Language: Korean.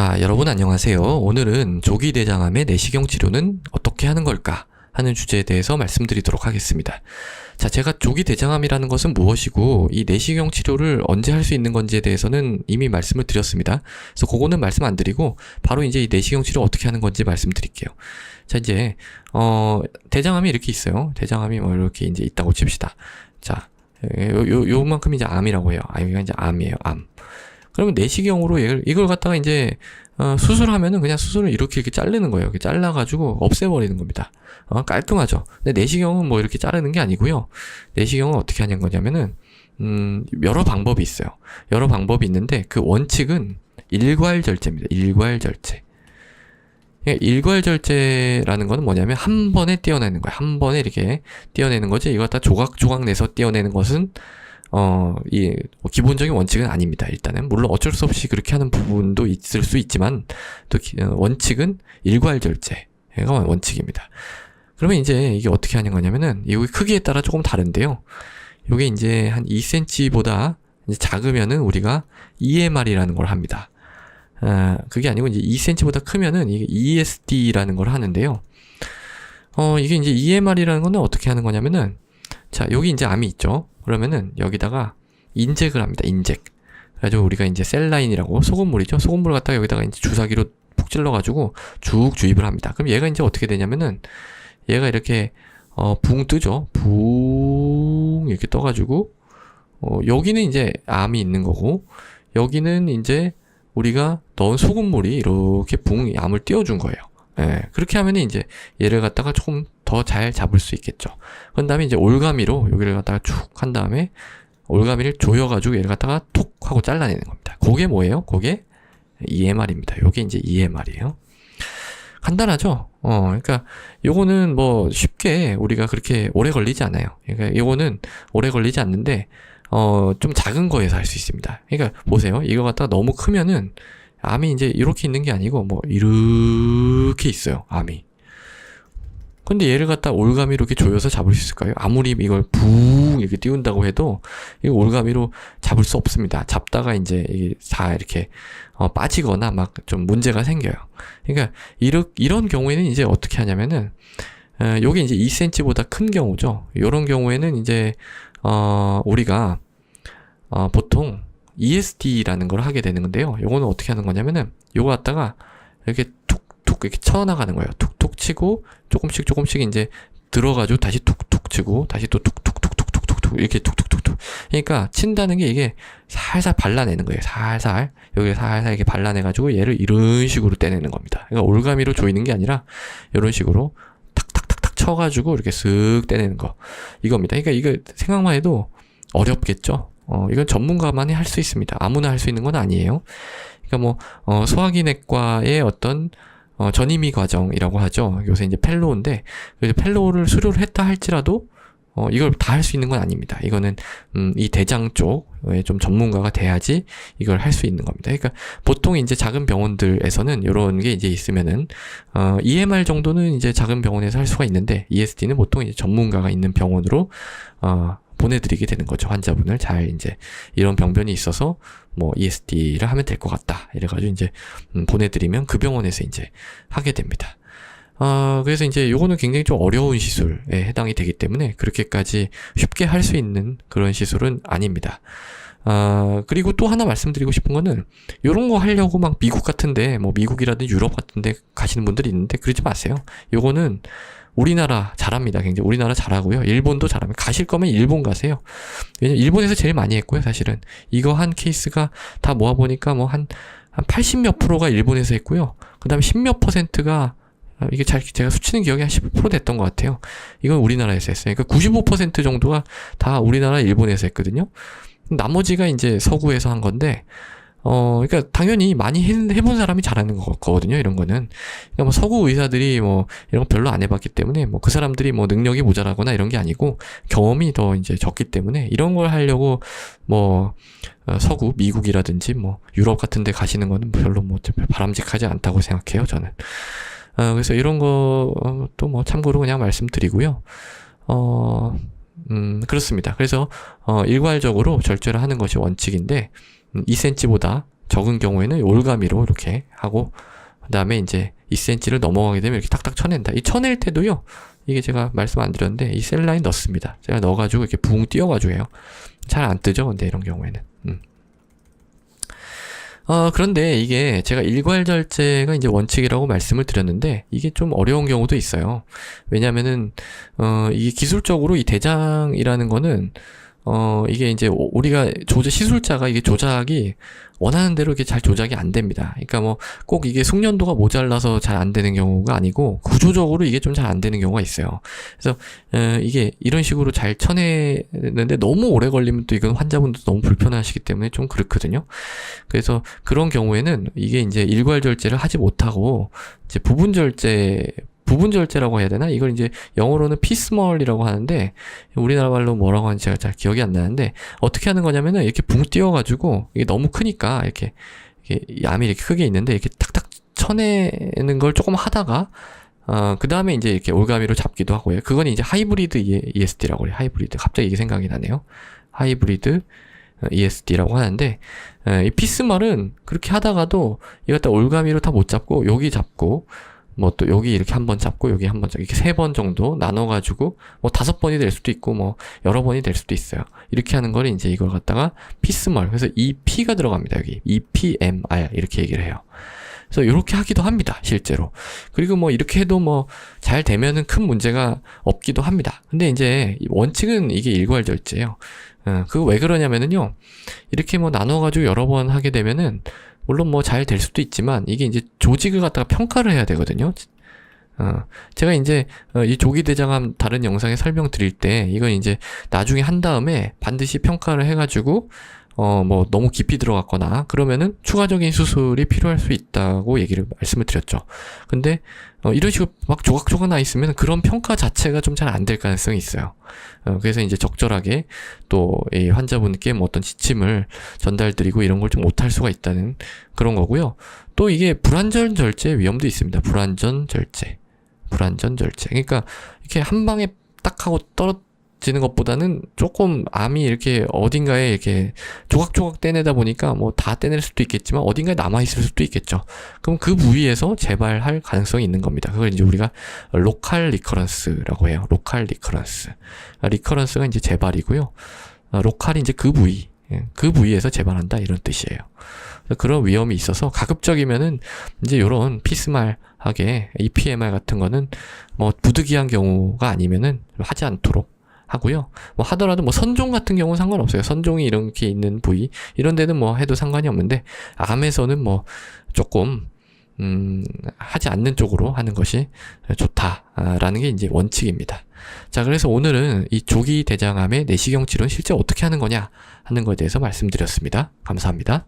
자, 여러분 안녕하세요. 오늘은 조기 대장암의 내시경 치료는 어떻게 하는 걸까 하는 주제에 대해서 말씀드리도록 하겠습니다. 자, 제가 조기 대장암이라는 것은 무엇이고 이 내시경 치료를 언제 할 수 있는 건지에 대해서는 이미 말씀을 드렸습니다. 그래서 그거는 말씀 안 드리고 바로 이제 이 내시경 치료 어떻게 하는 건지 말씀드릴게요. 자, 이제 대장암이 이렇게 있어요. 대장암이 뭐 이렇게 이제 있다고 칩시다. 자, 요만큼 이제 암이라고 해요. 이거 이제 암이에요. 암. 그러면 내시경으로 이걸 갖다가 이제 수술하면은 그냥 수술을 이렇게 자르는 거예요. 이렇게 잘라가지고 없애버리는 겁니다. 깔끔하죠. 근데 내시경은 뭐 이렇게 자르는 게 아니고요. 내시경은 어떻게 하는 거냐면은 여러 방법이 있어요. 여러 방법이 있는데 그 원칙은 일괄절제입니다. 일괄절제. 일괄절제라는 거는 뭐냐면 한 번에 떼어내는 거예요. 한 번에 이렇게 떼어내는 거지. 이거 갖다 조각조각 내서 떼어내는 것은 기본적인 원칙은 아닙니다. 일단은 물론 어쩔 수 없이 그렇게 하는 부분도 있을 수 있지만 또 원칙은 일괄절제가 원칙입니다. 그러면 이제 이게 어떻게 하는 거냐면은 여기 크기에 따라 조금 다른데요. 요게 이제 한 2cm보다 이제 작으면은 우리가 EMR이라는 걸 합니다. 그게 아니고 이제 2cm보다 크면은 이게 ESD라는 걸 하는데요. 이게 이제 EMR이라는 거는 어떻게 하는 거냐면은 자, 여기 이제 암이 있죠. 그러면은 여기다가 인젝을 합니다. 인젝. 그래가지고 우리가 이제 셀라인이라고 소금물이죠. 소금물을 갖다가 여기다가 이제 주사기로 푹 찔러가지고 쭉 주입을 합니다. 그럼 얘가 이제 어떻게 되냐면은 얘가 이렇게 붕 뜨죠. 붕 이렇게 떠가지고 여기는 이제 암이 있는 거고 여기는 이제 우리가 넣은 소금물이 이렇게 암을 띄워준 거예요. 예, 그렇게 하면 이제 얘를 갖다가 조금 더 잘 잡을 수 있겠죠. 그런 다음에 이제 올가미로 여기를 갖다가 쭉 한 다음에 올가미를 조여가지고 얘를 갖다가 톡 하고 잘라내는 겁니다. 그게 뭐예요? 그게 EMR입니다. 요게 이제 EMR이에요. 간단하죠? 그러니까 요거는 뭐 쉽게 우리가 그렇게 오래 걸리지 않아요. 그러니까 요거는 오래 걸리지 않는데 좀 작은 거에서 할 수 있습니다. 그러니까 보세요. 이거 갖다가 너무 크면은 암이 이제 이렇게 있는 게 아니고 뭐 이렇게 있어요. 암이. 근데 얘를 갖다 올가미로 이렇게 조여서 잡을 수 있을까요? 아무리 이걸 붕 이렇게 띄운다고 해도 이거 올가미로 잡을 수 없습니다. 잡다가 이제 이게 다 이렇게 빠지거나 막 좀 문제가 생겨요. 그러니까 이런 경우에는 이제 어떻게 하냐면은 요게 이제 2cm보다 큰 경우죠. 요런 경우에는 이제 우리가 보통 ESD라는 걸 하게 되는 건데요. 요거는 어떻게 하는 거냐면은 요거 갖다가 이렇게 툭툭 이렇게 쳐나가는 거예요. 툭툭 치고 조금씩 이제 들어가지고 다시 툭툭 치고 다시 또 툭툭툭툭툭툭 이렇게 툭툭툭툭. 그러니까 친다는 게 이게 살살 발라내는 거예요. 살살 여기 살살 이렇게 발라내가지고 얘를 이런 식으로 떼내는 겁니다. 그러니까 올가미로 조이는 게 아니라 이런 식으로 탁탁탁탁 쳐가지고 이렇게 쓱 떼내는 거 이겁니다. 그러니까 이거 생각만 해도 어렵겠죠. 이건 전문가만이 할 수 있습니다. 아무나 할 수 있는 건 아니에요. 그러니까 뭐 소화기내과의 어떤 전임의 과정이라고 하죠. 요새 이제 펠로우인데 그래서 펠로우를 수료를 했다 할지라도 이걸 다 할 수 있는 건 아닙니다. 이거는 이 대장 쪽에 좀 전문가가 돼야지 이걸 할 수 있는 겁니다. 그러니까 보통 이제 작은 병원들에서는 이런 게 이제 있으면은 EMR 정도는 이제 작은 병원에서 할 수가 있는데 ESD는 보통 이제 전문가가 있는 병원으로 보내드리게 되는 거죠. 환자분을 잘 이제 이런 병변이 있어서 뭐 ESD를 하면 될 것 같다. 이래가지고 이제 보내드리면 그 병원에서 이제 하게 됩니다. 그래서 이제 요거는 굉장히 좀 어려운 시술에 해당이 되기 때문에 그렇게까지 쉽게 할 수 있는 그런 시술은 아닙니다. 그리고 또 하나 말씀드리고 싶은 거는 요런 거 하려고 막 미국 같은데 뭐 미국이라든지 유럽 같은데 가시는 분들이 있는데 그러지 마세요. 요거는 우리나라 잘합니다. 굉장히 우리나라 잘하고요. 일본도 잘합니다. 가실 거면 일본 가세요. 왜냐면 일본에서 제일 많이 했고요. 사실은 이거 한 케이스가 다 모아보니까 뭐 한 80몇 프로가 일본에서 했고요. 그 다음에 10몇 %가 이게 제가 수치는 기억이 한 10% 됐던 것 같아요. 이건 우리나라에서 했어요. 그러니까 95% 정도가 다 우리나라 일본에서 했거든요. 나머지가 이제 서구에서 한 건데 그러니까 당연히 많이 해본 사람이 잘하는 거거든요. 이런 거는. 그러니까 뭐 서구 의사들이 뭐 이런 거 별로 안 해봤기 때문에 뭐 그 사람들이 뭐 능력이 모자라거나 이런 게 아니고 경험이 더 이제 적기 때문에 이런 걸 하려고 뭐 서구 미국이라든지 뭐 유럽 같은 데 가시는 거는 별로 뭐 바람직하지 않다고 생각해요. 저는. 그래서 이런 것도 뭐 참고로 그냥 말씀드리고요. 그렇습니다. 그래서 일괄적으로 절제를 하는 것이 원칙인데 2cm보다 적은 경우에는 올가미로 이렇게 하고, 그 다음에 이제 2cm를 넘어가게 되면 이렇게 탁탁 쳐낸다. 이 쳐낼 때도요, 이게 제가 말씀 안 드렸는데, 이 셀 라인 넣습니다. 제가 넣어가지고 이렇게 붕 띄워가지고 해요. 잘 안 뜨죠? 근데 이런 경우에는. 그런데 이게 제가 일괄절제가 이제 원칙이라고 말씀을 드렸는데, 이게 좀 어려운 경우도 있어요. 왜냐면은, 이게 기술적으로 이 대장이라는 거는, 이게 이제 우리가 시술자가 이게 조작이 원하는 대로 이렇게 잘 조작이 안 됩니다. 그러니까 뭐 꼭 이게 숙련도가 모자라서 잘 안 되는 경우가 아니고 구조적으로 이게 좀 잘 안 되는 경우가 있어요. 그래서 이게 이런 식으로 잘 쳐내는데 너무 오래 걸리면 또 이건 환자분들도 너무 불편하시기 때문에 좀 그렇거든요. 그래서 그런 경우에는 이게 이제 일괄절제를 하지 못하고 이제 부분절제라고 해야 되나? 이걸 이제 영어로는 피스멀이라고 하는데, 우리나라 말로 뭐라고 하는지 제가 잘 기억이 안 나는데, 어떻게 하는 거냐면은 이렇게 붕 띄워가지고, 이게 너무 크니까 이렇게 암이 이렇게 크게 있는데 이렇게 탁탁 쳐내는 걸 조금 하다가, 그 다음에 이제 이렇게 올가미로 잡기도 하고요. 그건 이제 하이브리드 ESD라고 해요. 하이브리드. 갑자기 이게 생각이 나네요. 하이브리드 ESD라고 하는데, 이 피스멀은 그렇게 하다가도 이거 다 올가미로 다 못 잡고, 여기 잡고, 뭐 또 여기 이렇게 한 번 잡고 여기 한 번 잡고 이렇게 3번 정도 나눠가지고 뭐 5번이 될 수도 있고 뭐 여러 번이 될 수도 있어요. 이렇게 하는 거를 이제 이걸 갖다가 피스멀, 그래서 EP가 들어갑니다. 여기 EPMR 이렇게 얘기를 해요. 그래서 이렇게 하기도 합니다, 실제로. 그리고 뭐 이렇게 해도 뭐 잘 되면은 큰 문제가 없기도 합니다. 근데 이제 원칙은 이게 일괄절제예요. 그거 왜 그러냐면은요, 이렇게 뭐 나눠가지고 여러 번 하게 되면은 물론 뭐 잘 될 수도 있지만 이게 이제 조직을 갖다가 평가를 해야 되거든요. 제가 이제 이 조기대장암 다른 영상에 설명드릴 때 이건 이제 나중에 한 다음에 반드시 평가를 해가지고 뭐 너무 깊이 들어갔거나 그러면은 추가적인 수술이 필요할 수 있다고 말씀을 드렸죠. 근데 이런 식으로 막 조각조각 나 있으면 그런 평가 자체가 좀 잘 안 될 가능성이 있어요. 그래서 이제 적절하게 또 이 환자분께 뭐 어떤 지침을 전달드리고 이런 걸 좀 못할 수가 있다는 그런 거고요. 또 이게 불완전 절제 위험도 있습니다. 불완전 절제. 그러니까 이렇게 한 방에 딱 하고 떨어지는 것보다는 조금 암이 이렇게 어딘가에 이렇게 조각조각 떼내다 보니까 뭐 다 떼낼 수도 있겠지만 어딘가에 남아있을 수도 있겠죠. 그럼 그 부위에서 재발할 가능성이 있는 겁니다. 그걸 이제 우리가 로컬 리커런스라고 해요. 로컬 리커런스. 리커런스가 이제 재발이고요. 로컬이 이제 그 부위에서 재발한다 이런 뜻이에요. 그런 위험이 있어서 가급적이면은 이제 요런 피스말하게 EPMR 같은 거는 뭐 부득이한 경우가 아니면은 하지 않도록 하고요. 뭐 하더라도 뭐 선종 같은 경우는 상관없어요. 선종이 이렇게 있는 부위 이런 데는 뭐 해도 상관이 없는데 암에서는 뭐 조금 하지 않는 쪽으로 하는 것이 좋다라는 게 이제 원칙입니다. 자, 그래서 오늘은 이 조기 대장암의 내시경 치료는 실제 어떻게 하는 거냐 하는 것에 대해서 말씀드렸습니다. 감사합니다.